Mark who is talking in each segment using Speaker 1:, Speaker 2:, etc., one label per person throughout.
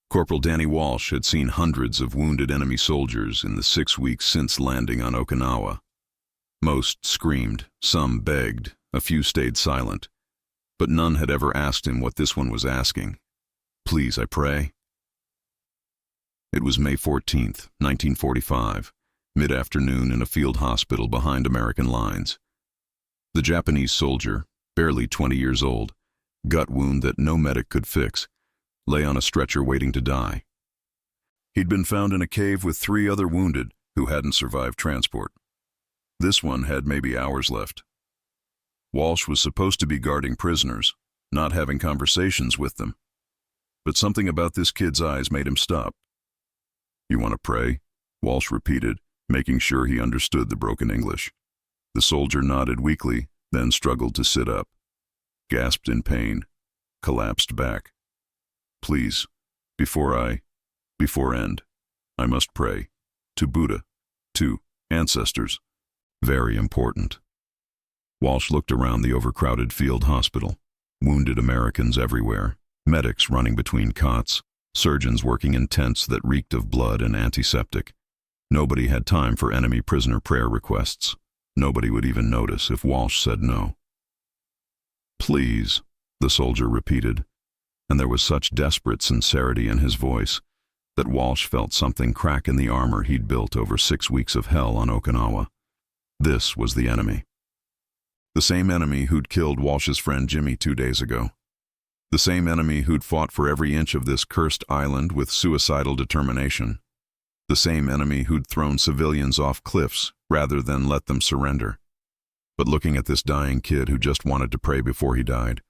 Speaker 1: Corporal Danny Walsh had seen hundreds of wounded enemy soldiers in the 6 weeks since landing on Okinawa. Most screamed, some begged, a few stayed silent, but none had ever asked him what this one was asking. "Please, I pray." It was May 14th, 1945, mid-afternoon in a field hospital behind American lines. The Japanese soldier, barely 20 years old, gut wound that no medic could fix, lay on a stretcher waiting to die. He'd been found in a cave with 3 other wounded who hadn't survived transport. This one had maybe hours left. Walsh was supposed to be guarding prisoners, not having conversations with them. But something about this kid's eyes made him stop. "You want to pray?" Walsh repeated, making sure he understood the broken English. The soldier nodded weakly, then struggled to sit up. Gasped in pain, collapsed back. "Please, before end, I must pray. To Buddha, to ancestors. Very important." Walsh looked around the overcrowded field hospital. Wounded Americans everywhere, medics running between cots, surgeons working in tents that reeked of blood and antiseptic. Nobody had time for enemy prisoner prayer requests. Nobody would even notice if Walsh said no. "Please," the soldier repeated, and there was such desperate sincerity in his voice that Walsh felt something crack in the armor he'd built over 6 weeks of hell on Okinawa. This was the enemy. The same enemy who'd killed Walsh's friend Jimmy 2 days ago. The same enemy who'd fought for every inch of this cursed island with suicidal determination. The same enemy who'd thrown civilians off cliffs rather than let them surrender. But looking at this dying kid who just wanted to pray before he died,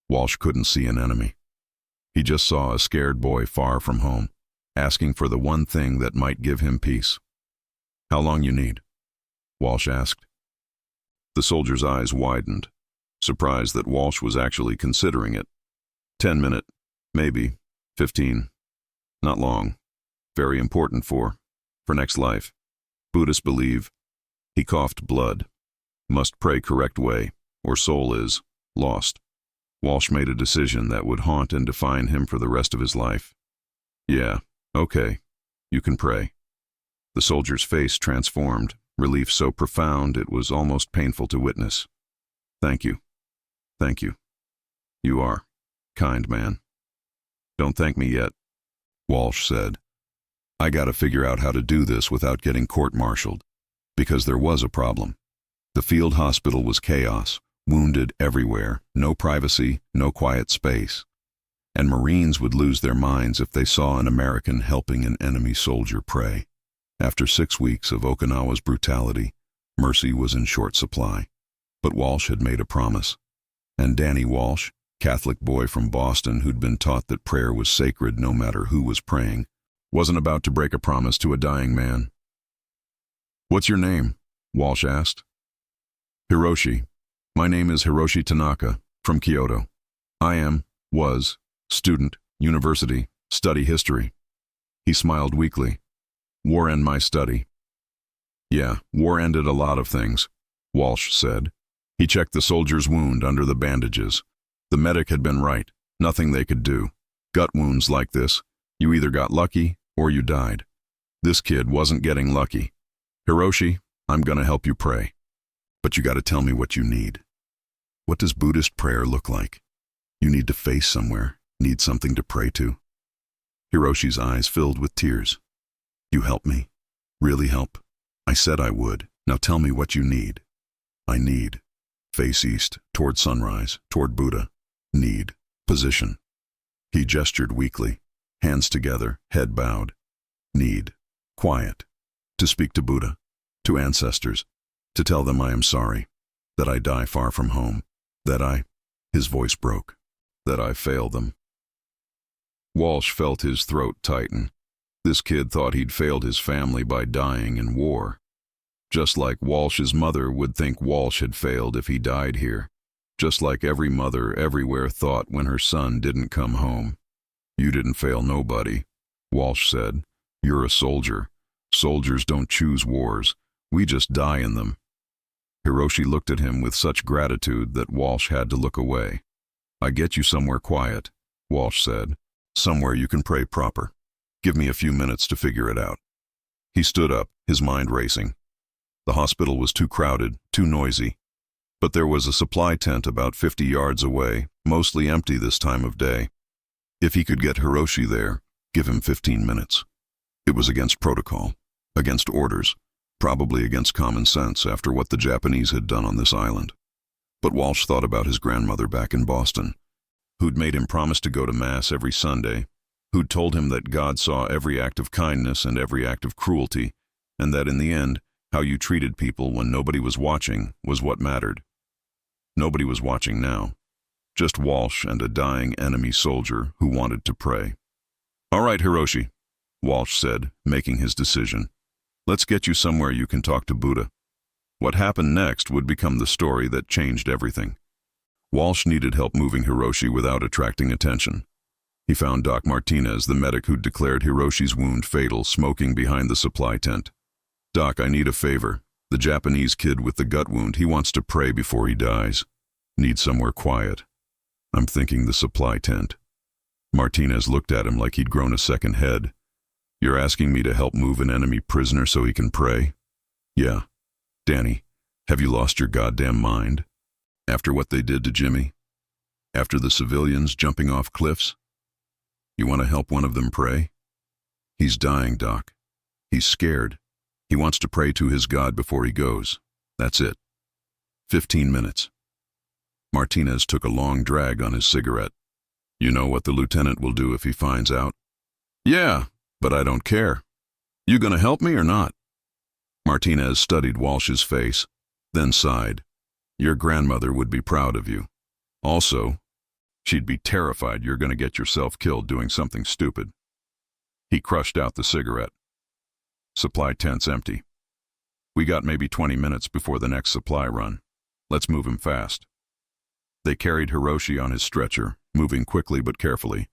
Speaker 1: Walsh couldn't see an enemy. He just saw a scared boy far from home, asking for the one thing that might give him peace. "How long you need?" Walsh asked. The soldier's eyes widened, surprised that Walsh was actually considering it. 10 minutes, maybe, 15. Not long. Very important for next life. Buddhists believe. He coughed blood. Must pray correct way, or soul is lost. Walsh made a decision that would haunt and define him for the rest of his life. "Yeah, okay. You can pray." The soldier's face transformed, relief so profound it was almost painful to witness. "Thank you. Thank you. You are kind man." "Don't thank me yet," Walsh said. "I gotta figure out how to do this without getting court-martialed." Because there was a problem. The field hospital was chaos, wounded everywhere, no privacy, no quiet space. And Marines would lose their minds if they saw an American helping an enemy soldier pray. After 6 weeks of Okinawa's brutality, mercy was in short supply. But Walsh had made a promise. And Danny Walsh, Catholic boy from Boston who'd been taught that prayer was sacred no matter who was praying, wasn't about to break a promise to a dying man. "What's your name?" Walsh asked. "Hiroshi. My name is Hiroshi Tanaka, from Kyoto. Was, student, university, study history." He smiled weakly. "War end my study." "Yeah, war ended a lot of things," Walsh said. He checked the soldier's wound under the bandages. The medic had been right, nothing they could do. Gut wounds like this, you either got lucky or you died. This kid wasn't getting lucky. "Hiroshi, I'm gonna help you pray. But you gotta tell me what you need. What does Buddhist prayer look like? You need to face somewhere, need something to pray to." Hiroshi's eyes filled with tears. "You help me? Really help? I said I would. Now tell me what you need." "I need. Face east, toward sunrise, toward Buddha. Need. Position." He gestured weakly, hands together, head bowed. "Need. Quiet. To speak to Buddha, to ancestors, to tell them I am sorry, that I die far from home, his voice broke, "that I fail them." Walsh felt his throat tighten. This kid thought he'd failed his family by dying in war. Just like Walsh's mother would think Walsh had failed if he died here. Just like every mother everywhere thought when her son didn't come home. "You didn't fail nobody," Walsh said. "You're a soldier. Soldiers don't choose wars. We just die in them." Hiroshi looked at him with such gratitude that Walsh had to look away. "I get you somewhere quiet," Walsh said. "Somewhere you can pray proper." Give me a few minutes to figure it out. He stood up, his mind racing. The hospital was too crowded, too noisy. But there was a supply tent about 50 yards away, mostly empty this time of day. If he could get Hiroshi there, give him 15 minutes. It was against protocol, against orders, probably against common sense after what the Japanese had done on this island. But Walsh thought about his grandmother back in Boston, who'd made him promise to go to Mass every Sunday, who'd told him that God saw every act of kindness and every act of cruelty, and that in the end, how you treated people when nobody was watching was what mattered. Nobody was watching now. Just Walsh and a dying enemy soldier who wanted to pray. "All right, Hiroshi," Walsh said, making his decision. "Let's get you somewhere you can talk to Buddha." What happened next would become the story that changed everything. Walsh needed help moving Hiroshi without attracting attention. He found Doc Martinez, the medic who'd declared Hiroshi's wound fatal, smoking behind the supply tent. "Doc, I need a favor. The Japanese kid with the gut wound, he wants to pray before he dies. Need somewhere quiet." "I'm thinking the supply tent." Martinez looked at him like he'd grown a second head. "You're asking me to help move an enemy prisoner so he can pray?" "Yeah. Danny, have you lost your goddamn mind? After what they did to Jimmy? After the civilians jumping off cliffs? You want to help one of them pray? He's dying, Doc. He's scared. He wants to pray to his God before he goes. That's it. 15 minutes. Martinez took a long drag on his cigarette. "You know what the lieutenant will do if he finds out?" "Yeah, but I don't care. You gonna help me or not?" Martinez studied Walsh's face, then sighed. "Your grandmother would be proud of you. Also, she'd be terrified you're gonna get yourself killed doing something stupid." He crushed out the cigarette. "Supply tent's empty. We got maybe 20 minutes before the next supply run. Let's move him fast." They carried Hiroshi on his stretcher, moving quickly but carefully.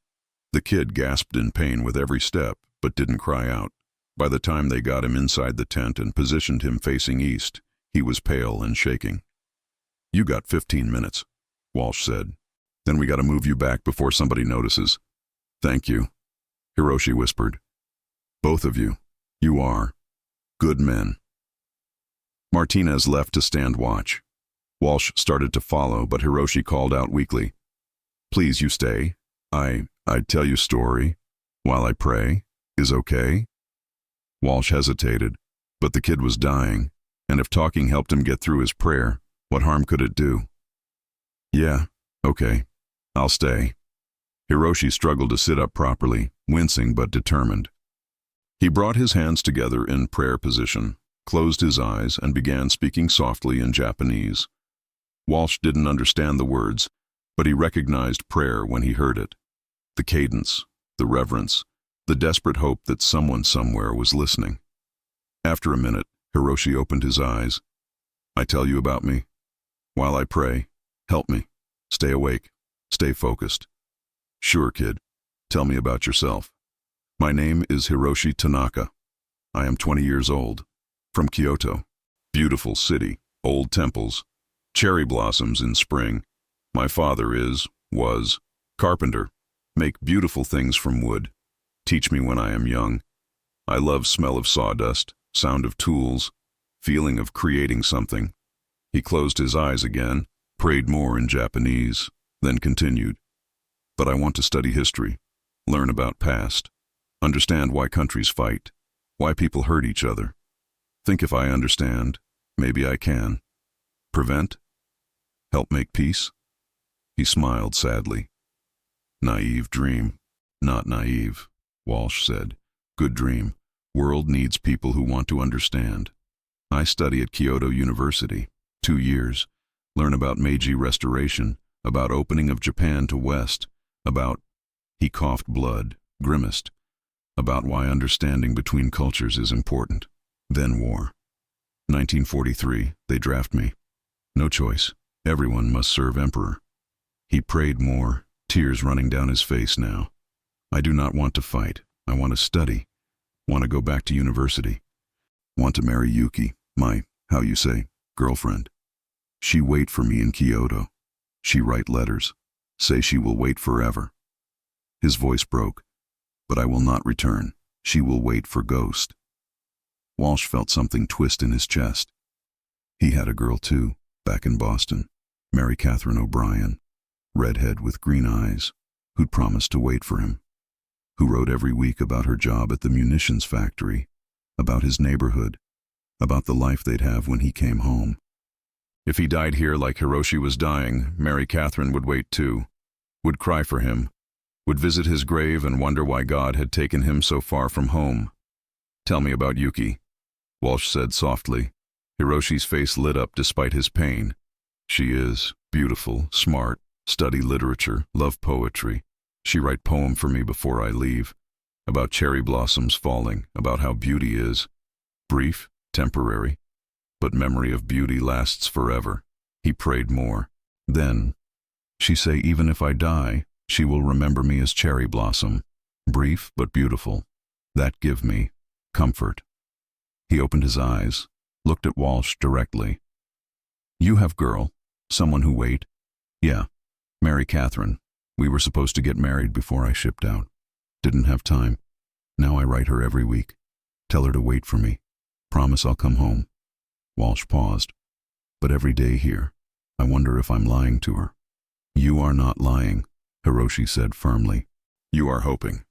Speaker 1: The kid gasped in pain with every step, but didn't cry out. By the time they got him inside the tent and positioned him facing east, he was pale and shaking. "You got 15 minutes, Walsh said. "Then we gotta move you back before somebody notices." "Thank you," Hiroshi whispered. "Both of you. You are good men." Martinez left to stand watch. Walsh started to follow, but Hiroshi called out weakly, "Please, you stay. I'd tell you story while I pray. Is okay?" Walsh hesitated, but the kid was dying, and if talking helped him get through his prayer, what harm could it do? "Yeah, okay. I'll stay." Hiroshi struggled to sit up properly, wincing but determined. He brought his hands together in prayer position, closed his eyes, and began speaking softly in Japanese. Walsh didn't understand the words, but he recognized prayer when he heard it. The cadence, the reverence, the desperate hope that someone somewhere was listening. After a minute, Hiroshi opened his eyes. "I tell you about me. While I pray, help me. Stay awake. Stay focused." "Sure, kid. Tell me about yourself." "My name is Hiroshi Tanaka. I am 20 years old. From Kyoto. Beautiful city, old temples, cherry blossoms in spring. My father was, carpenter. Make beautiful things from wood. Teach me when I am young. I love smell of sawdust, sound of tools, feeling of creating something." He closed his eyes again, prayed more in Japanese, then continued. "But I want to study history, learn about past, understand why countries fight, why people hurt each other. Think if I understand, maybe I can. Prevent? Help make peace?" He smiled sadly. "Naive dream." "Not naive," Walsh said. "Good dream. World needs people who want to understand. I study at Kyoto University. 2 years. Learn about Meiji Restoration, about opening of Japan to West, about—" he coughed blood, grimaced, "about why understanding between cultures is important. Then war. 1943, they draft me. No choice. Everyone must serve emperor." He prayed more, tears running down his face now. "I do not want to fight. I want to study. Want to go back to university. Want to marry Yuki, my, how you say, girlfriend. She wait for me in Kyoto. She write letters. Say she will wait forever." His voice broke. "But I will not return. She will wait for Ghost. Walsh felt something twist in his chest. He had a girl too, back in Boston, Mary Catherine O'Brien, redhead with green eyes, who'd promised to wait for him, who wrote every week about her job at the munitions factory, about his neighborhood, about the life they'd have when he came home. If he died here like Hiroshi was dying, Mary Catherine would wait too, would cry for him, would visit his grave and wonder why God had taken him so far from home. "Tell me about Yuki," Walsh said softly. Hiroshi's face lit up despite his pain. "She is beautiful, smart, study literature, love poetry. She write poem for me before I leave, about cherry blossoms falling, about how beauty is brief, temporary, but memory of beauty lasts forever." He prayed more. "Then, she say even if I die, she will remember me as cherry blossom, brief but beautiful. That give me comfort." He opened his eyes, looked at Walsh directly. "You have girl, someone who wait?" "Yeah, Mary Catherine. We were supposed to get married before I shipped out. Didn't have time. Now I write her every week. Tell her to wait for me. Promise I'll come home." Walsh paused. "But every day here, I wonder if I'm lying to her." "You are not lying," Hiroshi said firmly. "You are hoping.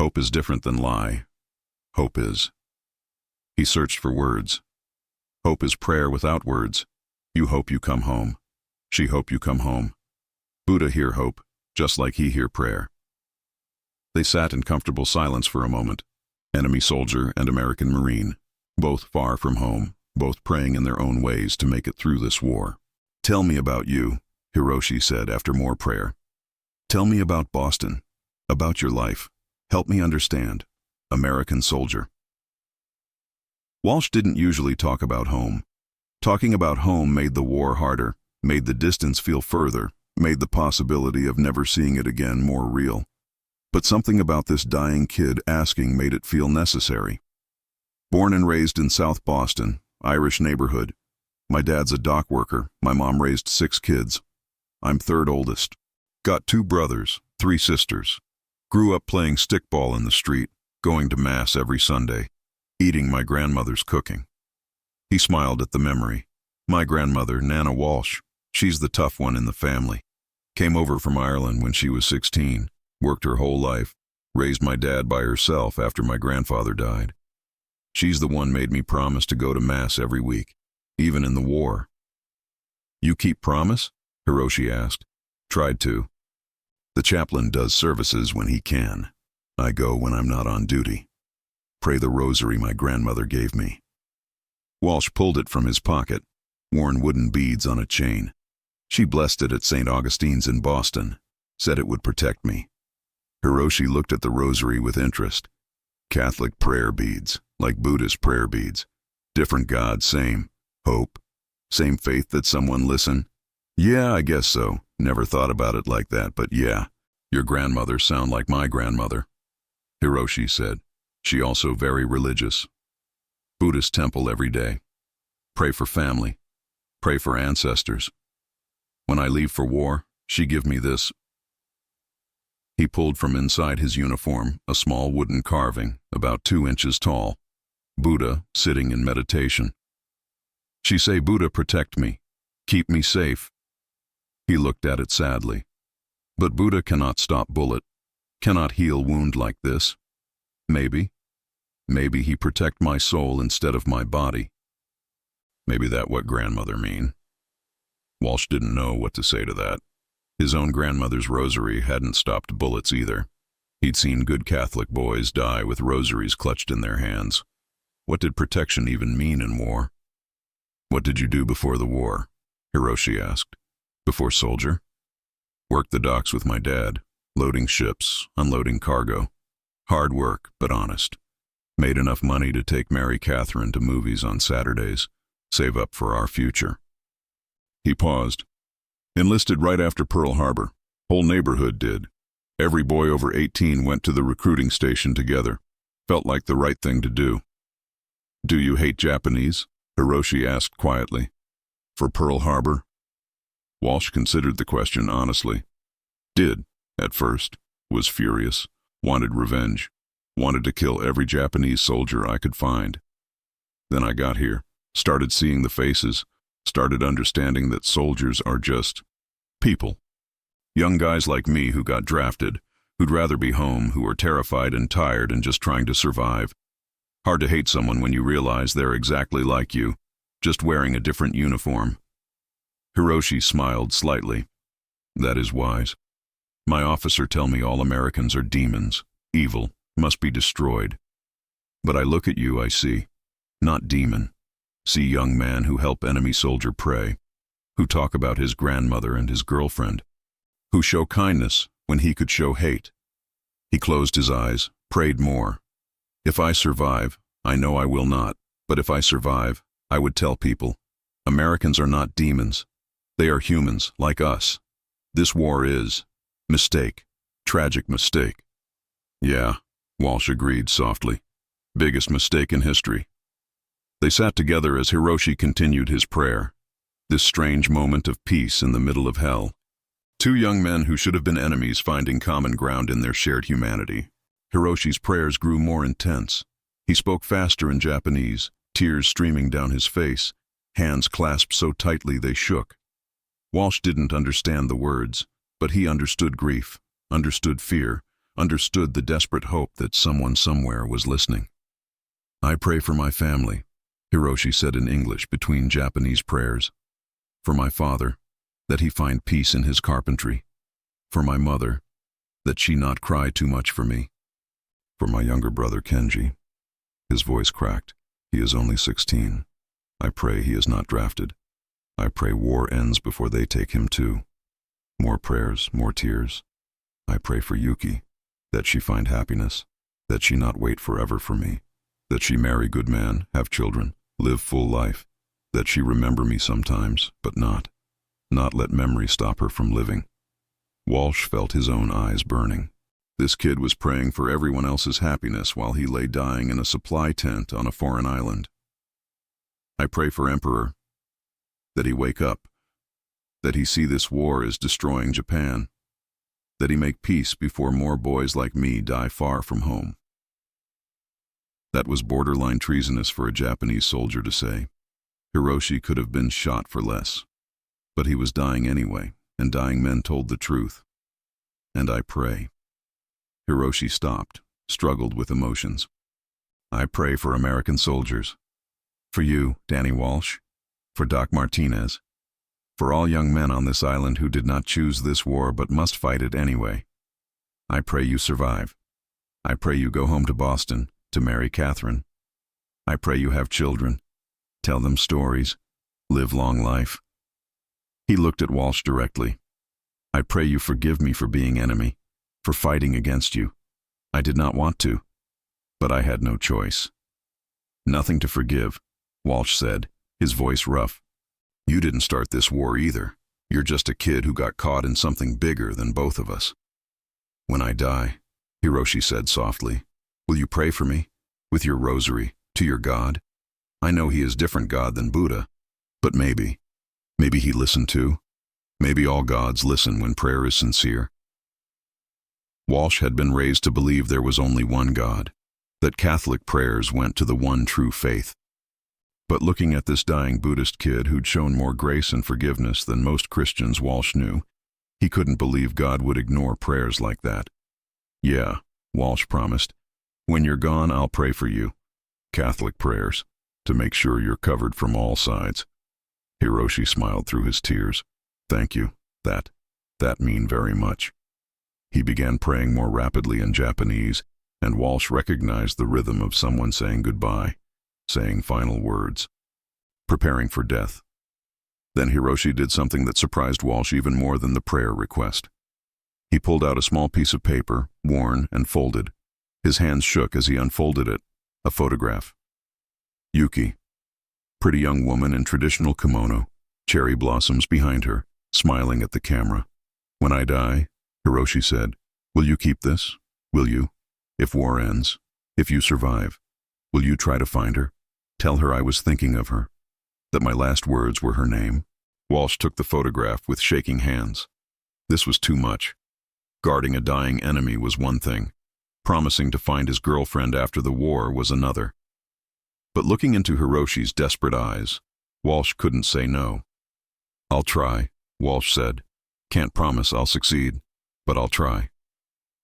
Speaker 1: Hope is different than lie. Hope is." He searched for words. "Hope is prayer without words. You hope you come home. She hope you come home. Buddha hear hope, just like he hear prayer." They sat in comfortable silence for a moment. Enemy soldier and American Marine, both far from home, both praying in their own ways to make it through this war. "Tell me about you," Hiroshi said after more prayer. "Tell me about Boston, about your life. Help me understand. American soldier." Walsh didn't usually talk about home. Talking about home made the war harder, made the distance feel further, made the possibility of never seeing it again more real. But something about this dying kid asking made it feel necessary. "Born and raised in South Boston, Irish neighborhood. My dad's a dock worker. My mom raised 6 kids. I'm third oldest. Got 2 brothers, 3 sisters. Grew up playing stickball in the street, going to mass every Sunday, eating my grandmother's cooking." He smiled at the memory. "My grandmother, Nana Walsh, she's the tough one in the family. Came over from Ireland when she was 16, worked her whole life, raised my dad by herself after my grandfather died. She's the one made me promise to go to mass every week, even in the war." "You keep promise?" Hiroshi asked. "Tried to. The chaplain does services when he can. I go when I'm not on duty. Pray the rosary my grandmother gave me." Walsh pulled it from his pocket, worn wooden beads on a chain. "She blessed it at St. Augustine's in Boston, said it would protect me." Hiroshi looked at the rosary with interest. "Catholic prayer beads, like Buddhist prayer beads. Different God, same hope, same faith that someone listen." "Yeah, I guess so. Never thought about it like that, but yeah. Your grandmother sound like my grandmother," Hiroshi said. "She also very religious. Buddhist temple every day. Pray for family. Pray for ancestors. When I leave for war, she give me this." He pulled from inside his uniform a small wooden carving, about 2 inches tall. Buddha sitting in meditation. "She say Buddha protect me, keep me safe." He looked at it sadly. "But Buddha cannot stop bullet, cannot heal wound like this. Maybe he protect my soul instead of my body." Maybe that what grandmother mean. Walsh didn't know what to say to that. His own grandmother's rosary hadn't stopped bullets either. He'd seen good Catholic boys die with rosaries clutched in their hands. What did protection even mean in war? "What did you do before the war?" Hiroshi asked. "Before soldier?" "Worked the docks with my dad, loading ships, unloading cargo. Hard work, but honest. Made enough money to take Mary Catherine to movies on Saturdays, save up for our future." He paused. "Enlisted right after Pearl Harbor. Whole neighborhood did. Every boy over 18 went to the recruiting station together. Felt like the right thing to do." "Do you hate Japanese?" Hiroshi asked quietly. "For Pearl Harbor?" Walsh considered the question honestly. Did, at first. Was furious. Wanted revenge. Wanted to kill every Japanese soldier I could find. Then I got here, started seeing the faces, started understanding that soldiers are just people. Young guys like me who got drafted, who'd rather be home, who are terrified and tired and just trying to survive. Hard to hate someone when you realize they're exactly like you, just wearing a different uniform. Hiroshi smiled slightly. That is wise. My officer tell me all Americans are demons, evil, must be destroyed. But I look at you, I see, not demon. See young man who help enemy soldier pray, who talk about his grandmother and his girlfriend, who show kindness when he could show hate. He closed his eyes, prayed more. If I survive, I know I will not, but if I survive, I would tell people, Americans are not demons. They are humans, like us. This war is mistake, tragic mistake. Yeah, Walsh agreed softly. Biggest mistake in history. They sat together as Hiroshi continued his prayer. This strange moment of peace in the middle of hell. Two young men who should have been enemies finding common ground in their shared humanity. Hiroshi's prayers grew more intense. He spoke faster in Japanese, tears streaming down his face, hands clasped so tightly they shook. Walsh didn't understand the words, but he understood grief, understood fear, understood the desperate hope that someone somewhere was listening. I pray for my family, Hiroshi said in English between Japanese prayers. For my father, that he find peace in his carpentry. For my mother, that she not cry too much for me. For my younger brother Kenji. His voice cracked. He is only 16. I pray he is not drafted. I pray war ends before they take him too. More prayers, more tears. I pray for Yuki, that she find happiness, that she not wait forever for me, that she marry good man, have children, live full life, that she remember me sometimes, but not let memory stop her from living. Walsh felt his own eyes burning. This kid was praying for everyone else's happiness while he lay dying in a supply tent on a foreign island. I pray for Emperor, that he wake up, that he see this war is destroying Japan, that he make peace before more boys like me die far from home. That was borderline treasonous for a Japanese soldier to say. Hiroshi could have been shot for less. But he was dying anyway, and dying men told the truth. And I pray. Hiroshi stopped, struggled with emotions. I pray for American soldiers. For you, Danny Walsh. For Doc Martinez. For all young men on this island who did not choose this war but must fight it anyway. I pray you survive. I pray you go home to Boston, to marry Catherine. I pray you have children. Tell them stories. Live long life. He looked at Walsh directly. I pray you forgive me for being enemy, for fighting against you. I did not want to, but I had no choice. Nothing to forgive, Walsh said, his voice rough. You didn't start this war either. You're just a kid who got caught in something bigger than both of us. When I die, Hiroshi said softly, will you pray for me, with your rosary, to your God? I know he is different God than Buddha, but maybe he listened too. Maybe all gods listen when prayer is sincere. Walsh had been raised to believe there was only one God, that Catholic prayers went to the one true faith. But looking at this dying Buddhist kid who'd shown more grace and forgiveness than most Christians Walsh knew, he couldn't believe God would ignore prayers like that. Yeah, Walsh promised, when you're gone I'll pray for you. Catholic prayers, to make sure you're covered from all sides. Hiroshi smiled through his tears. Thank you, that mean very much. He began praying more rapidly in Japanese, and Walsh recognized the rhythm of someone saying goodbye, saying final words, preparing for death. Then Hiroshi did something that surprised Walsh even more than the prayer request. He pulled out a small piece of paper, worn and folded. His hands shook as he unfolded it, a photograph. Yuki, pretty young woman in traditional kimono, cherry blossoms behind her, smiling at the camera. When I die, Hiroshi said, will you keep this? Will you? If war ends, if you survive, will you try to find her? Tell her I was thinking of her, that my last words were her name. Walsh took the photograph with shaking hands. This was too much. Guarding a dying enemy was one thing, Promising to find his girlfriend after the war was another. But looking into Hiroshi's desperate eyes, Walsh couldn't say no. "I'll try," Walsh said. "Can't promise I'll succeed, but I'll try."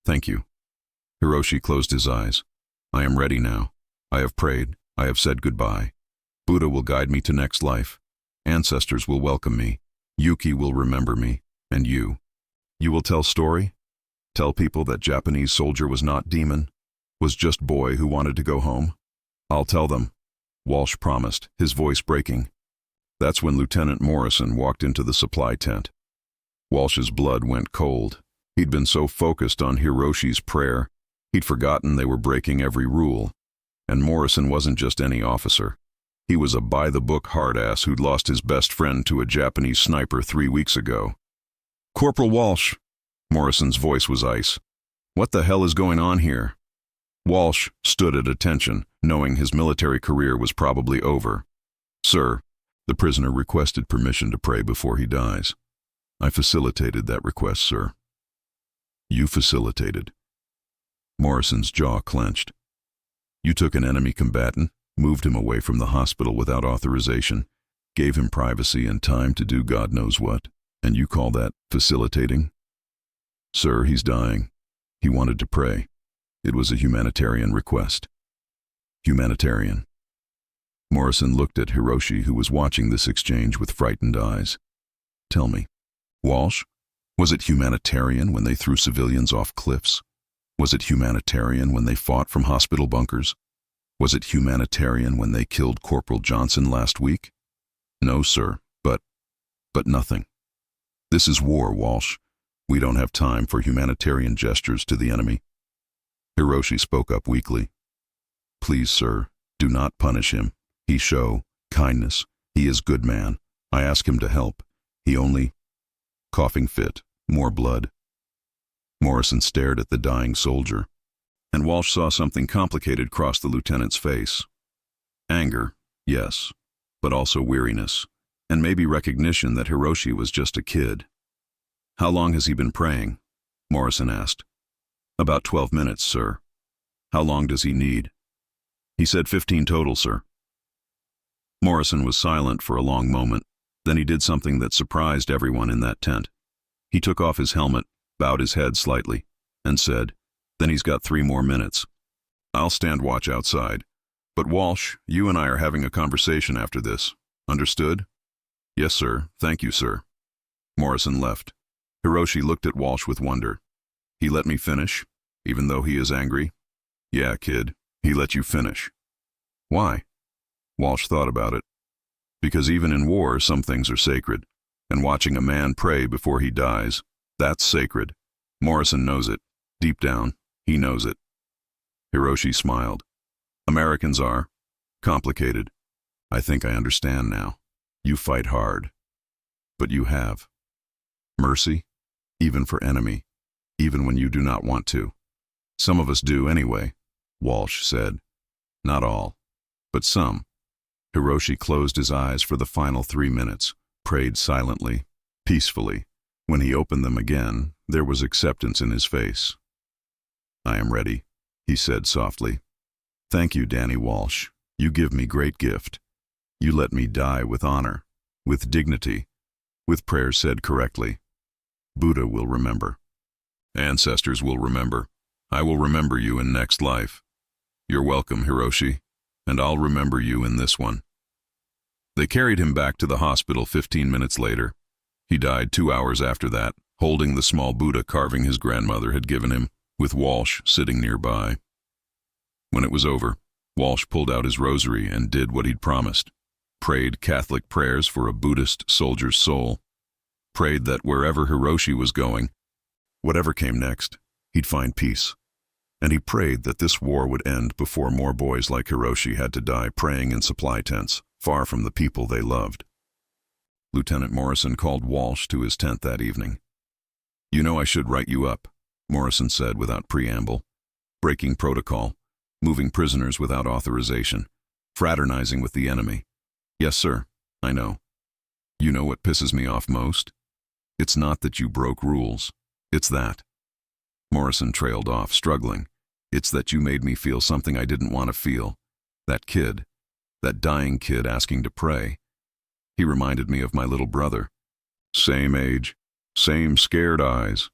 Speaker 1: "Thank you." Hiroshi closed his eyes. "I am ready now. I have prayed. I have said goodbye. Buddha will guide me to next life. Ancestors will welcome me. Yuki will remember me. And you. You will tell story? Tell people that Japanese soldier was not demon, was just boy who wanted to go home? I'll tell them," Walsh promised, his voice breaking. That's when Lieutenant Morrison walked into the supply tent. Walsh's blood went cold. He'd been so focused on Hiroshi's prayer, he'd forgotten they were breaking every rule. And Morrison wasn't just any officer. He was a by-the-book hard-ass who'd lost his best friend to a Japanese sniper 3 weeks ago. "Corporal Walsh," Morrison's voice was ice. "What the hell is going on here?" Walsh stood at attention, knowing his military career was probably over. "Sir, the prisoner requested permission to pray before he dies. I facilitated that request, sir." "You facilitated?" Morrison's jaw clenched. "You took an enemy combatant, moved him away from the hospital without authorization, gave him privacy and time to do God knows what, and you call that facilitating?" "Sir, he's dying. He wanted to pray. It was a humanitarian request." "Humanitarian?" Morrison looked at Hiroshi, who was watching this exchange with frightened eyes. "Tell me, Walsh, was it humanitarian when they threw civilians off cliffs? Was it humanitarian when they fought from hospital bunkers? Was it humanitarian when they killed Corporal Johnson last week?" "No, sir, but nothing. This is war, Walsh. We don't have time for humanitarian gestures to the enemy." Hiroshi spoke up weakly. "Please, sir, do not punish him. He show kindness. He is good man. I ask him to help. He only—" Coughing fit, more blood. Morrison stared at the dying soldier, and Walsh saw something complicated cross the lieutenant's face. Anger, yes, but also weariness, and maybe recognition that Hiroshi was just a kid. "How long has he been praying?" Morrison asked. "About 12 minutes, sir." "How long does he need?" "He said 15 total, sir." Morrison was silent for a long moment. Then he did something that surprised everyone in that tent. He took off his helmet, bowed his head slightly, and said, "Then he's got 3 more minutes. I'll stand watch outside. But Walsh, you and I are having a conversation after this. Understood?" "Yes, sir. Thank you, sir." Morrison left. Hiroshi looked at Walsh with wonder. "He let me finish, even though he is angry?" "Yeah, kid, he let you finish." "Why?" Walsh thought about it. "Because even in war, some things are sacred, and watching a man pray before he dies, that's sacred. Morrison knows it. Deep down, he knows it." Hiroshi smiled. "Americans are complicated. I think I understand now. You fight hard. But you have mercy, even for enemy, even when you do not want to." "Some of us do anyway," Walsh said. "Not all, but some." Hiroshi closed his eyes for the final 3 minutes, prayed silently, peacefully. When he opened them again, there was acceptance in his face. "I am ready," he said softly. "Thank you, Danny Walsh. You give me great gift. You let me die with honor, with dignity, with prayers said correctly. Buddha will remember. Ancestors will remember. I will remember you in next life. You're welcome, Hiroshi, and I'll remember you in this one." They carried him back to the hospital 15 minutes later. He died 2 hours after that, holding the small Buddha carving his grandmother had given him, with Walsh sitting nearby. When it was over, Walsh pulled out his rosary and did what he'd promised. Prayed Catholic prayers for a Buddhist soldier's soul. Prayed that wherever Hiroshi was going, whatever came next, he'd find peace. And he prayed that this war would end before more boys like Hiroshi had to die praying in supply tents, far from the people they loved. Lieutenant Morrison called Walsh to his tent that evening. "You know I should write you up," Morrison said without preamble. "Breaking protocol, moving prisoners without authorization, fraternizing with the enemy." "Yes, sir, I know." "You know what pisses me off most? It's not that you broke rules. It's that." Morrison trailed off, struggling. It's that you made me feel something I didn't want to feel. That kid, that dying kid asking to pray. He reminded me of my little brother. Same age, same scared eyes,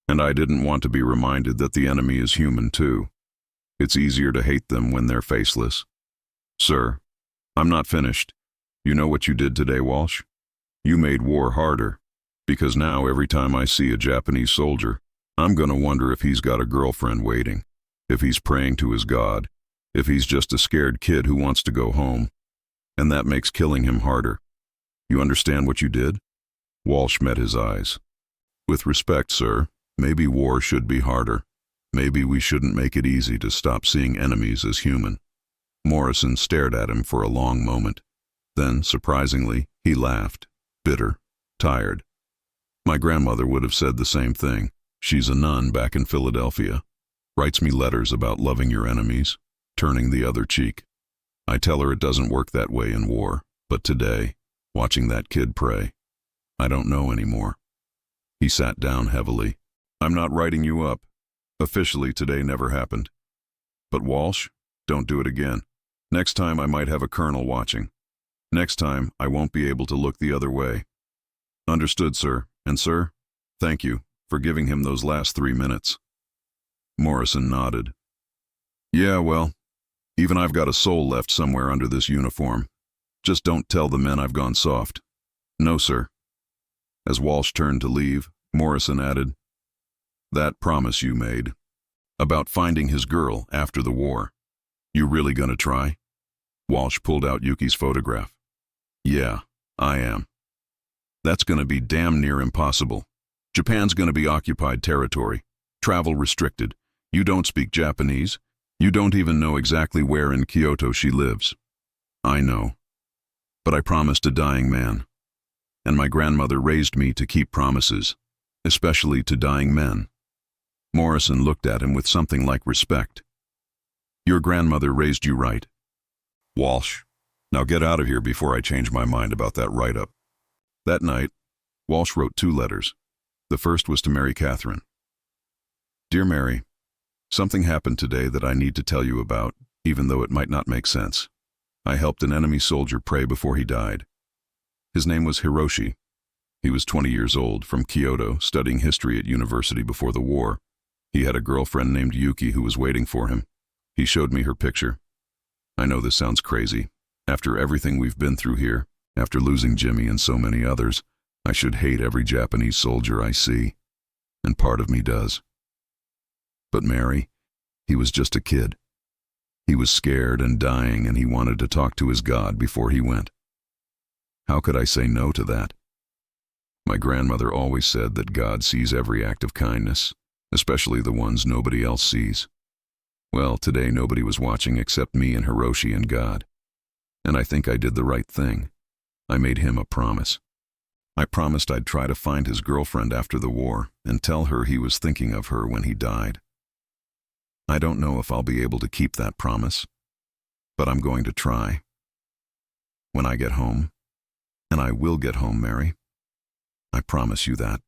Speaker 1: and I didn't want to be reminded that the enemy is human too. It's easier to hate them when they're faceless. Sir, I'm not finished. You know what you did today, Walsh? You made war harder, because now every time I see a Japanese soldier, I'm gonna wonder if he's got a girlfriend waiting, if he's praying to his God, if he's just a scared kid who wants to go home, and that makes killing him harder. You understand what you did? Walsh met his eyes. With respect, sir, maybe war should be harder. Maybe we shouldn't make it easy to stop seeing enemies as human. Morrison stared at him for a long moment. Then, surprisingly, he laughed, bitter, tired. My grandmother would have said the same thing. She's a nun back in Philadelphia. Writes me letters about loving your enemies, turning the other cheek. I tell her it doesn't work that way in war, but today, watching that kid pray, I don't know anymore. He sat down heavily. I'm not writing you up. Officially, today never happened. But Walsh, don't do it again. Next time I might have a colonel watching. Next time I won't be able to look the other way. Understood, sir. And sir, thank you for giving him those last 3 minutes. Morrison nodded. Yeah, well, even I've got a soul left somewhere under this uniform. Just don't tell the men I've gone soft. No, sir. As Walsh turned to leave, Morrison added, that promise you made, about finding his girl after the war, you really gonna try? Walsh pulled out Yuki's photograph. Yeah, I am. That's gonna be damn near impossible. Japan's gonna be occupied territory, travel restricted. You don't speak Japanese. You don't even know exactly where in Kyoto she lives. I know. But I promised a dying man. And my grandmother raised me to keep promises, especially to dying men. Morrison looked at him with something like respect. Your grandmother raised you right. Walsh, now get out of here before I change my mind about that write-up. That night, Walsh wrote 2 letters. The first was to Mary Catherine. Dear Mary, something happened today that I need to tell you about, even though it might not make sense. I helped an enemy soldier pray before he died. His name was Hiroshi. He was 20 years old, from Kyoto, studying history at university before the war. He had a girlfriend named Yuki who was waiting for him. He showed me her picture. I know this sounds crazy. After everything we've been through here, after losing Jimmy and so many others, I should hate every Japanese soldier I see. And part of me does. But Mary, he was just a kid. He was scared and dying, and he wanted to talk to his God before he went. How could I say no to that? My grandmother always said that God sees every act of kindness, especially the ones nobody else sees. Well, today nobody was watching except me and Hiroshi and God. And I think I did the right thing. I made him a promise. I promised I'd try to find his girlfriend after the war and tell her he was thinking of her when he died. I don't know if I'll be able to keep that promise, but I'm going to try. When I get home, and I will get home, Mary, I promise you that.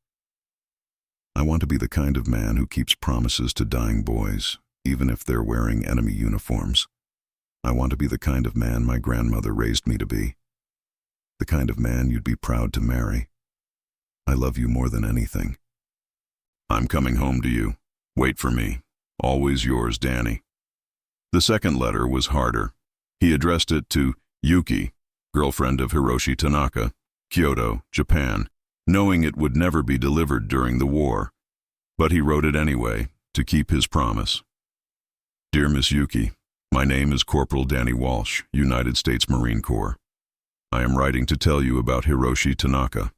Speaker 1: I want to be the kind of man who keeps promises to dying boys, even if they're wearing enemy uniforms. I want to be the kind of man my grandmother raised me to be. The kind of man you'd be proud to marry. I love you more than anything. I'm coming home to you. Wait for me. Always yours, Danny. The second letter was harder. He addressed it to Yuki, girlfriend of Hiroshi Tanaka, Kyoto, Japan, knowing it would never be delivered during the war. But he wrote it anyway, to keep his promise. Dear Miss Yuki, my name is Corporal Danny Walsh, United States Marine Corps. I am writing to tell you about Hiroshi Tanaka.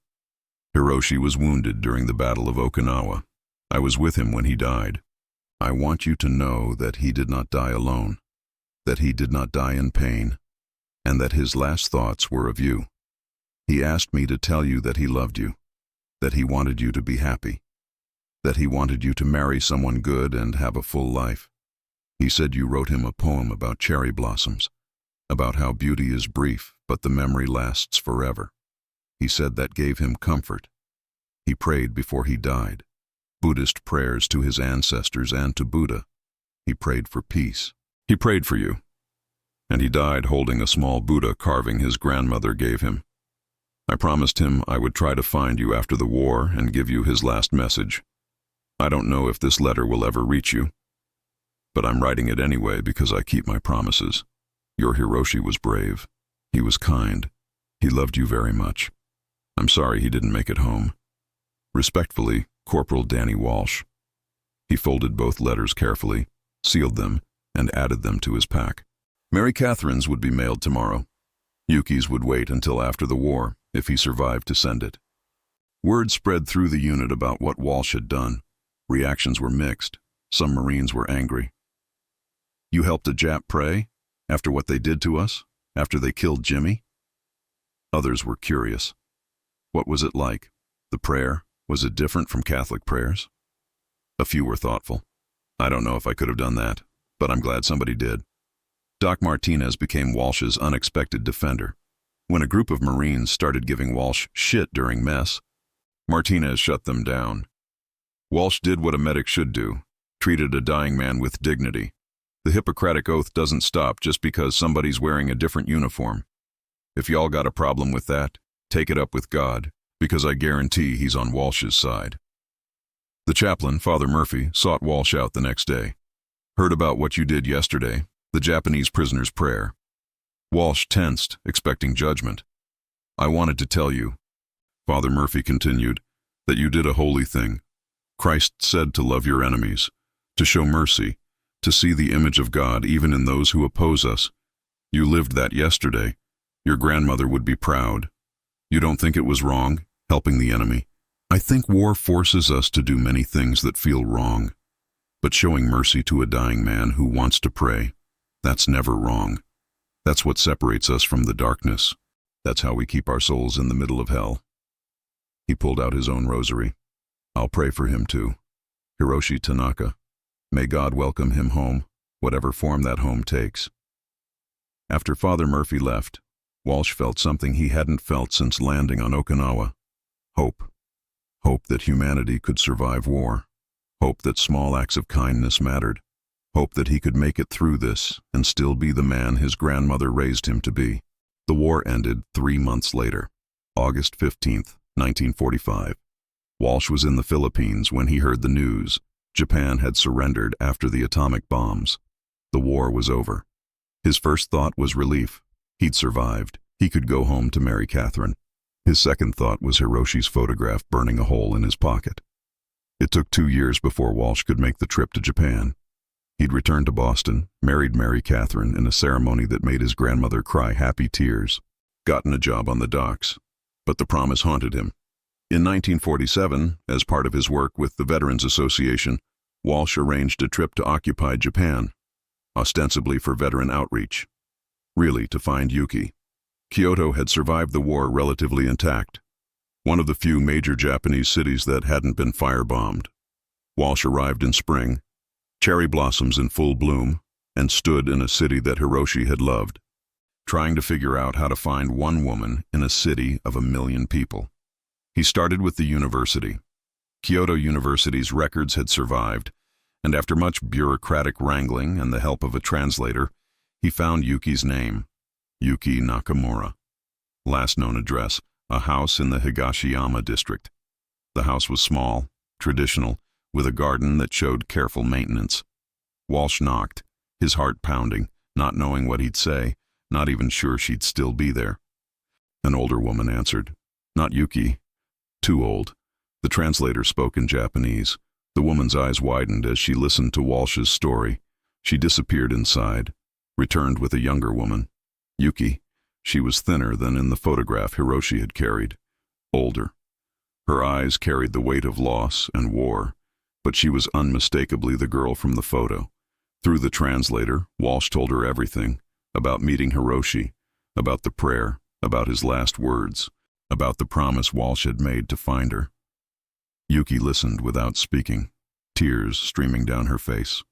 Speaker 1: Hiroshi was wounded during the Battle of Okinawa. I was with him when he died. I want you to know that he did not die alone, that he did not die in pain, and that his last thoughts were of you. He asked me to tell you that he loved you, that he wanted you to be happy, that he wanted you to marry someone good and have a full life. He said you wrote him a poem about cherry blossoms, about how beauty is brief, but the memory lasts forever. He said that gave him comfort. He prayed before he died, Buddhist prayers to his ancestors and to Buddha. He prayed for peace. He prayed for you. And he died holding a small Buddha carving his grandmother gave him. I promised him I would try to find you after the war and give you his last message. I don't know if this letter will ever reach you, but I'm writing it anyway because I keep my promises. Your Hiroshi was brave. He was kind. He loved you very much. I'm sorry he didn't make it home. Respectfully, Corporal Danny Walsh. He folded both letters carefully, sealed them, and added them to his pack. Mary Catherine's would be mailed tomorrow. Yuki's would wait until after the war, if he survived to send it. Word spread through the unit about what Walsh had done. Reactions were mixed. Some Marines were angry. You helped a Jap pray? After what they did to us? After they killed Jimmy? Others were curious. What was it like? The prayer? Was it different from Catholic prayers? A few were thoughtful. I don't know if I could have done that, but I'm glad somebody did. Doc Martinez became Walsh's unexpected defender. When a group of Marines started giving Walsh shit during mess, Martinez shut them down. Walsh did what a medic should do, treated a dying man with dignity. The Hippocratic Oath doesn't stop just because somebody's wearing a different uniform. If y'all got a problem with that, take it up with God, because I guarantee he's on Walsh's side. The chaplain, Father Murphy, sought Walsh out the next day. Heard about what you did yesterday, the Japanese prisoner's prayer. Walsh tensed, expecting judgment. I wanted to tell you, Father Murphy continued, that you did a holy thing. Christ said to love your enemies, to show mercy, to see the image of God even in those who oppose us. You lived that yesterday. Your grandmother would be proud. You don't think it was wrong, helping the enemy? I think war forces us to do many things that feel wrong. But showing mercy to a dying man who wants to pray, that's never wrong. That's what separates us from the darkness. That's how we keep our souls in the middle of hell. He pulled out his own rosary. I'll pray for him too. Hiroshi Tanaka. May God welcome him home, whatever form that home takes. After Father Murphy left, Walsh felt something he hadn't felt since landing on Okinawa. Hope. Hope that humanity could survive war. Hope that small acts of kindness mattered. Hope that he could make it through this and still be the man his grandmother raised him to be. The war ended 3 months later, August 15th, 1945. Walsh was in the Philippines when he heard the news. Japan had surrendered after the atomic bombs. The war was over. His first thought was relief. He'd survived. He could go home to Mary Catherine. His second thought was Hiroshi's photograph burning a hole in his pocket. It took 2 years before Walsh could make the trip to Japan. He'd returned to Boston, married Mary Catherine in a ceremony that made his grandmother cry happy tears, gotten a job on the docks. But the promise haunted him. In 1947, as part of his work with the Veterans Association, Walsh arranged a trip to occupied Japan, ostensibly for veteran outreach. Really, to find Yuki. Kyoto had survived the war relatively intact, one of the few major Japanese cities that hadn't been firebombed. Walsh arrived in spring, cherry blossoms in full bloom, and stood in a city that Hiroshi had loved, trying to figure out how to find one woman in a city of 1 million people. He started with the university. Kyoto University's records had survived, and after much bureaucratic wrangling and the help of a translator, he found Yuki's name, Yuki Nakamura. Last known address, a house in the Higashiyama district. The house was small, traditional, with a garden that showed careful maintenance. Walsh knocked, his heart pounding, not knowing what he'd say, not even sure she'd still be there. An older woman answered. Not Yuki. Too old. The translator spoke in Japanese. The woman's eyes widened as she listened to Walsh's story. She disappeared inside, returned with a younger woman. Yuki. She was thinner than in the photograph Hiroshi had carried. Older. Her eyes carried the weight of loss and war, but she was unmistakably the girl from the photo. Through the translator, Walsh told her everything, about meeting Hiroshi, about the prayer, about his last words, about the promise Walsh had made to find her. Yuki listened without speaking, tears streaming down her face.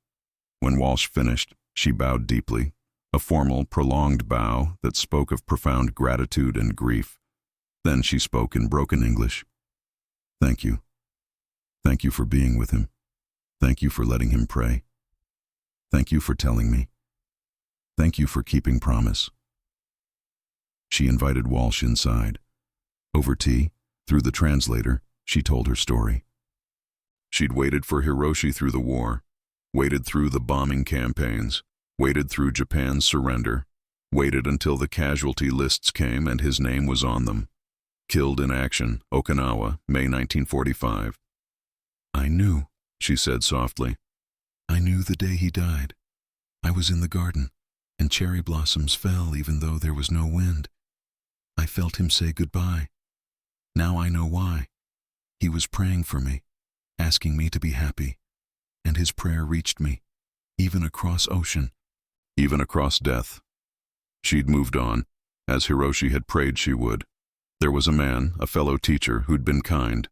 Speaker 1: When Walsh finished, she bowed deeply, a formal, prolonged bow that spoke of profound gratitude and grief. Then she spoke in broken English. Thank you. Thank you for being with him. Thank you for letting him pray. Thank you for telling me. Thank you for keeping promise. She invited Walsh inside. Over tea, through the translator, she told her story. She'd waited for Hiroshi through the war, waited through the bombing campaigns, waited through Japan's surrender, waited until the casualty lists came and his name was on them. Killed in action, Okinawa, May 1945. I knew, she said softly. I knew the day he died. I was in the garden, and cherry blossoms fell even though there was no wind. I felt him say goodbye. Now I know why. He was praying for me, asking me to be happy, and his prayer reached me, even across ocean, even across death. She'd moved on, as Hiroshi had prayed she would. There was a man, a fellow teacher, who'd been kind.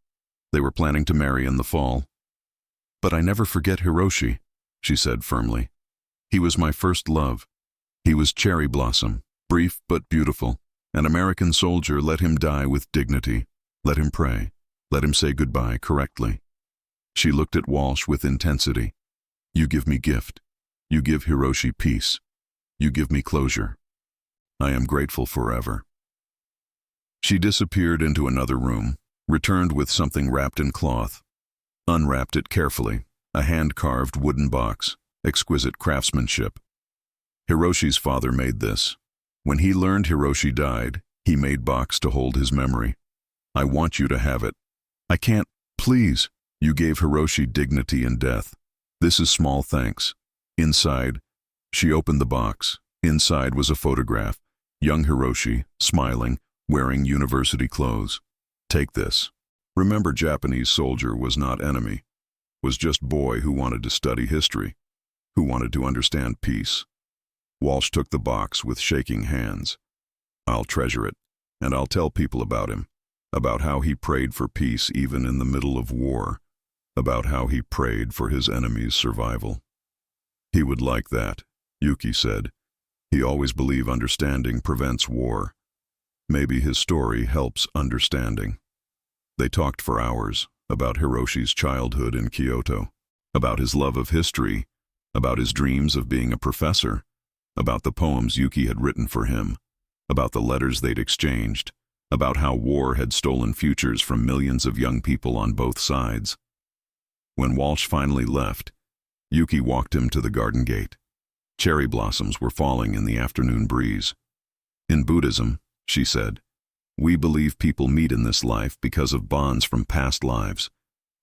Speaker 1: They were planning to marry in the fall. But I never forget Hiroshi, she said firmly. He was my first love. He was cherry blossom, brief but beautiful. An American soldier. Let him die with dignity. Let him pray. Let him say goodbye correctly. She looked at Walsh with intensity. You give me gift. You give Hiroshi peace. You give me closure. I am grateful forever. She disappeared into another room, returned with something wrapped in cloth. Unwrapped it carefully, a hand-carved wooden box, exquisite craftsmanship. Hiroshi's father made this. When he learned Hiroshi died, he made box to hold his memory. I want you to have it. I can't, please. You gave Hiroshi dignity in death. This is small thanks. Inside, she opened the box. Inside was a photograph. Young Hiroshi, smiling, wearing university clothes. Take this. Remember, Japanese soldier was not enemy. Was just boy who wanted to study history, who wanted to understand peace. Walsh took the box with shaking hands. I'll treasure it, and I'll tell people about him, about how he prayed for peace even in the middle of war, about how he prayed for his enemy's survival. He would like that, Yuki said. He always believed understanding prevents war. Maybe his story helps understanding. They talked for hours about Hiroshi's childhood in Kyoto, about his love of history, about his dreams of being a professor, about the poems Yuki had written for him, about the letters they'd exchanged, about how war had stolen futures from millions of young people on both sides. When Walsh finally left, Yuki walked him to the garden gate. Cherry blossoms were falling in the afternoon breeze. In Buddhism, she said, we believe people meet in this life because of bonds from past lives.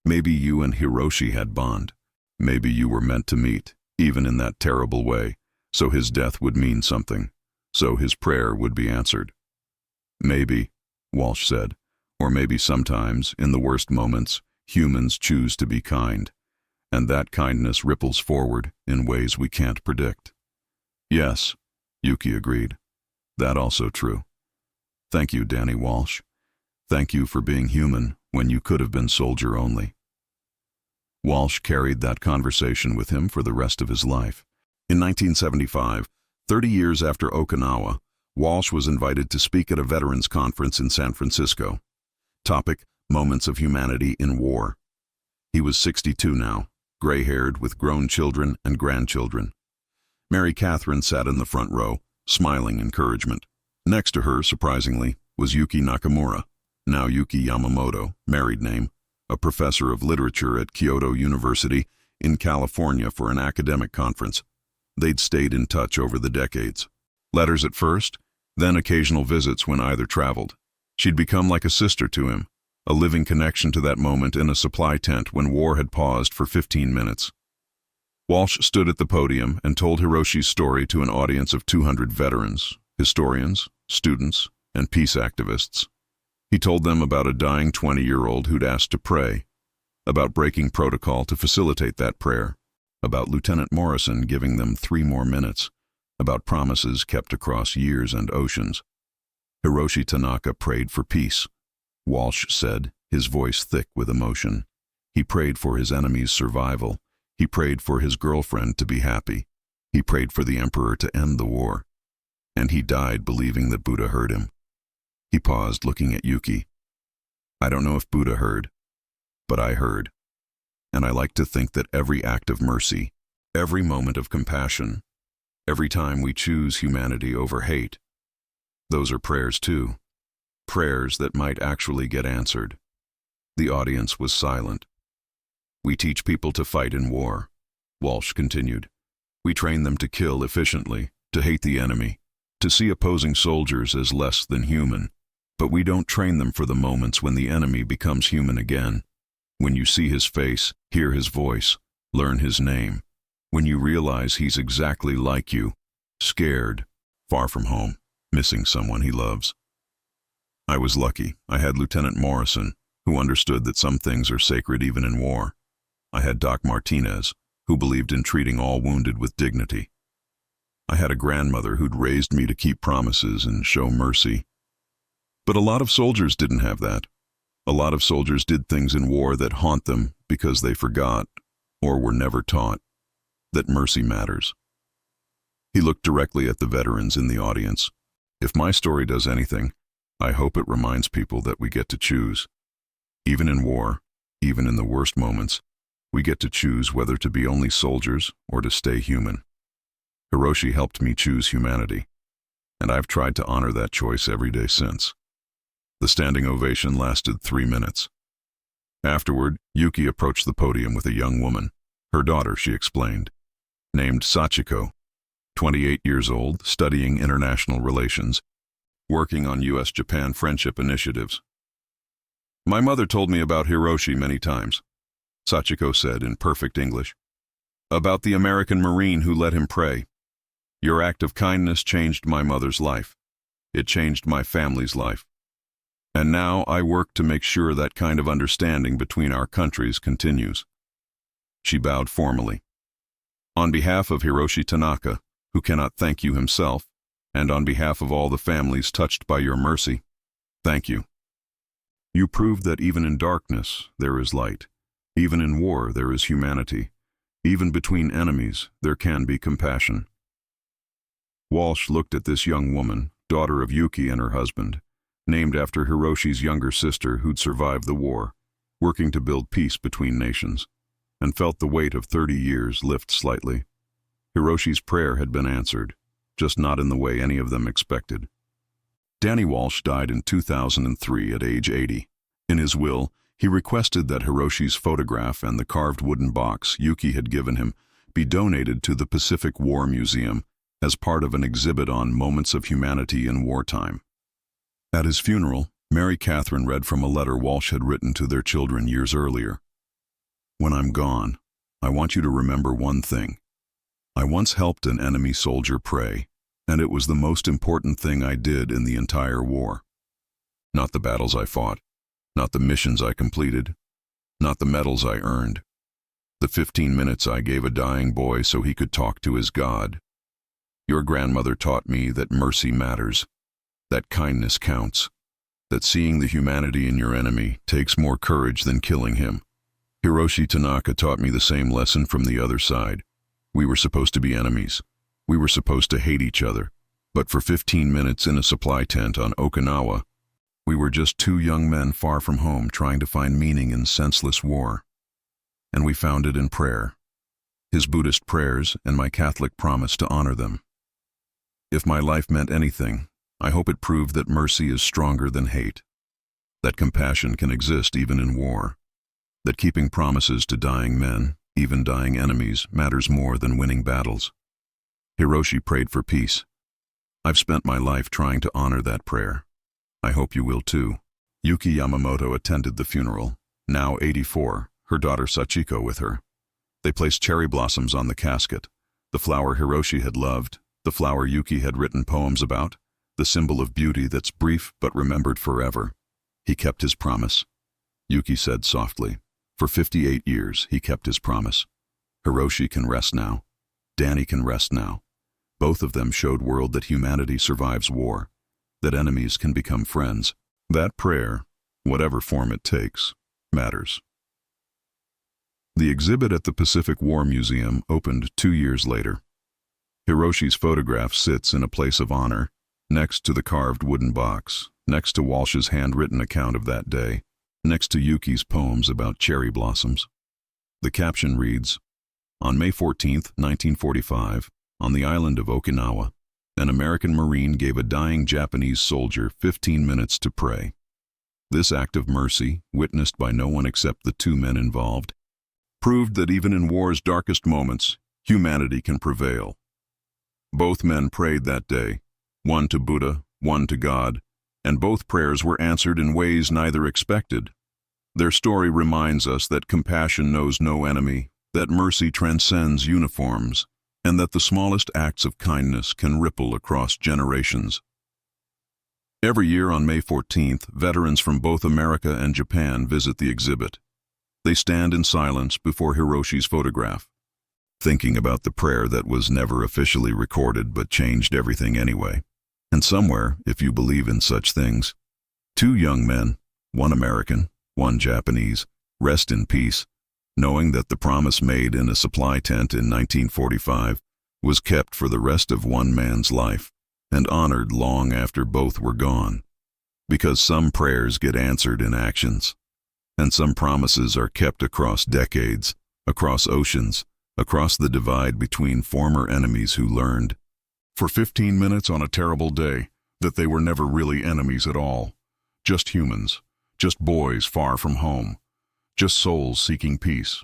Speaker 1: Maybe you and Hiroshi had bond. Maybe you were meant to meet, even in that terrible way, so his death would mean something, so his prayer would be answered. Maybe, Walsh said, or maybe sometimes, in the worst moments, humans choose to be kind, and that kindness ripples forward in ways we can't predict. Yes, Yuki agreed. That also true. Thank you, Danny Walsh. Thank you for being human when you could have been soldier only. Walsh carried that conversation with him for the rest of his life. In 1975, 30 years after Okinawa, Walsh was invited to speak at a veterans conference in San Francisco. Topic: Moments of Humanity in War. He was 62 now, gray-haired with grown children and grandchildren. Mary Catherine sat in the front row, smiling encouragement. Next to her, surprisingly, was Yuki Nakamura, now Yuki Yamamoto, married name, a professor of literature at Kyoto University in California for an academic conference. They'd stayed in touch over the decades. Letters at first, then occasional visits when either traveled. She'd become like a sister to him, a living connection to that moment in a supply tent when war had paused for 15 minutes. Walsh stood at the podium and told Hiroshi's story to an audience of 200 veterans, historians, students, and peace activists. He told them about a dying 20-year-old who'd asked to pray, about breaking protocol to facilitate that prayer, about Lieutenant Morrison giving them 3 more minutes, about promises kept across years and oceans. Hiroshi Tanaka prayed for peace. Walsh said, his voice thick with emotion. He prayed for his enemy's survival. He prayed for his girlfriend to be happy. He prayed for the emperor to end the war. And he died believing that Buddha heard him. He paused, looking at Yuki. I don't know if Buddha heard, but I heard. And I like to think that every act of mercy, every moment of compassion, every time we choose humanity over hate. Those are prayers too, prayers that might actually get answered. The audience was silent. We teach people to fight in war, Walsh continued. We train them to kill efficiently, to hate the enemy, to see opposing soldiers as less than human. But we don't train them for the moments when the enemy becomes human again. When you see his face, hear his voice, learn his name. When you realize he's exactly like you, scared, far from home, missing someone he loves. I was lucky. I had Lieutenant Morrison, who understood that some things are sacred even in war. I had Doc Martinez, who believed in treating all wounded with dignity. I had a grandmother who'd raised me to keep promises and show mercy. But a lot of soldiers didn't have that. A lot of soldiers did things in war that haunt them because they forgot, or were never taught, that mercy matters. He looked directly at the veterans in the audience. If my story does anything, I hope it reminds people that we get to choose. Even in war, even in the worst moments, we get to choose whether to be only soldiers or to stay human. Hiroshi helped me choose humanity, and I've tried to honor that choice every day since. The standing ovation lasted 3 minutes. Afterward, Yuki approached the podium with a young woman, her daughter, she explained, named Sachiko, 28 years old, studying international relations, working on U.S.-Japan friendship initiatives. My mother told me about Hiroshi many times, Sachiko said in perfect English. About the American Marine who let him pray. Your act of kindness changed my mother's life. It changed my family's life. And now I work to make sure that kind of understanding between our countries continues. She bowed formally. On behalf of Hiroshi Tanaka, who cannot thank you himself, and on behalf of all the families touched by your mercy, thank you. You proved that even in darkness there is light. Even in war there is humanity. Even between enemies there can be compassion. Walsh looked at this young woman, daughter of Yuki and her husband, named after Hiroshi's younger sister who'd survived the war, working to build peace between nations, and felt the weight of 30 years lift slightly. Hiroshi's prayer had been answered, just not in the way any of them expected. Danny Walsh died in 2003 at age 80. In his will, he requested that Hiroshi's photograph and the carved wooden box Yuki had given him be donated to the Pacific War Museum as part of an exhibit on moments of humanity in wartime. At his funeral, Mary Catherine read from a letter Walsh had written to their children years earlier. When I'm gone, I want you to remember one thing. I once helped an enemy soldier pray, and it was the most important thing I did in the entire war. Not the battles I fought, not the missions I completed, not the medals I earned. The 15 minutes I gave a dying boy so he could talk to his God. Your grandmother taught me that mercy matters, that kindness counts, that seeing the humanity in your enemy takes more courage than killing him. Hiroshi Tanaka taught me the same lesson from the other side. We were supposed to be enemies. We were supposed to hate each other. But for 15 minutes in a supply tent on Okinawa, we were just two young men far from home trying to find meaning in senseless war. And we found it in prayer. His Buddhist prayers and my Catholic promise to honor them. If my life meant anything, I hope it proved that mercy is stronger than hate, that compassion can exist even in war, that keeping promises to dying men, even dying enemies, matters more than winning battles. Hiroshi prayed for peace. I've spent my life trying to honor that prayer. I hope you will too. Yuki Yamamoto attended the funeral, now 84, her daughter Sachiko with her. They placed cherry blossoms on the casket, the flower Hiroshi had loved, the flower Yuki had written poems about, the symbol of beauty that's brief but remembered forever. He kept his promise. Yuki said softly, for 58 years he kept his promise. Hiroshi can rest now. Danny can rest now. Both of them showed world that humanity survives war, that enemies can become friends. That prayer, whatever form it takes, matters. The exhibit at the Pacific War Museum opened 2 years later. Hiroshi's photograph sits in a place of honor, next to the carved wooden box, next to Walsh's handwritten account of that day, next to Yuki's poems about cherry blossoms. The caption reads, On May 14, 1945, on the island of Okinawa, an American Marine gave a dying Japanese soldier 15 minutes to pray. This act of mercy, witnessed by no one except the two men involved, proved that even in war's darkest moments, humanity can prevail. Both men prayed that day, one to Buddha, one to God, and both prayers were answered in ways neither expected. Their story reminds us that compassion knows no enemy, that mercy transcends uniforms, and that the smallest acts of kindness can ripple across generations. Every year on May 14th, veterans from both America and Japan visit the exhibit. They stand in silence before Hiroshi's photograph, thinking about the prayer that was never officially recorded but changed everything anyway. And somewhere, if you believe in such things, two young men, one American, one Japanese, rest in peace, knowing that the promise made in a supply tent in 1945 was kept for the rest of one man's life and honored long after both were gone. Because some prayers get answered in actions, and some promises are kept across decades, across oceans, across the divide between former enemies who learned, for 15 minutes on a terrible day, that they were never really enemies at all. Just humans, just boys far from home, just souls seeking peace.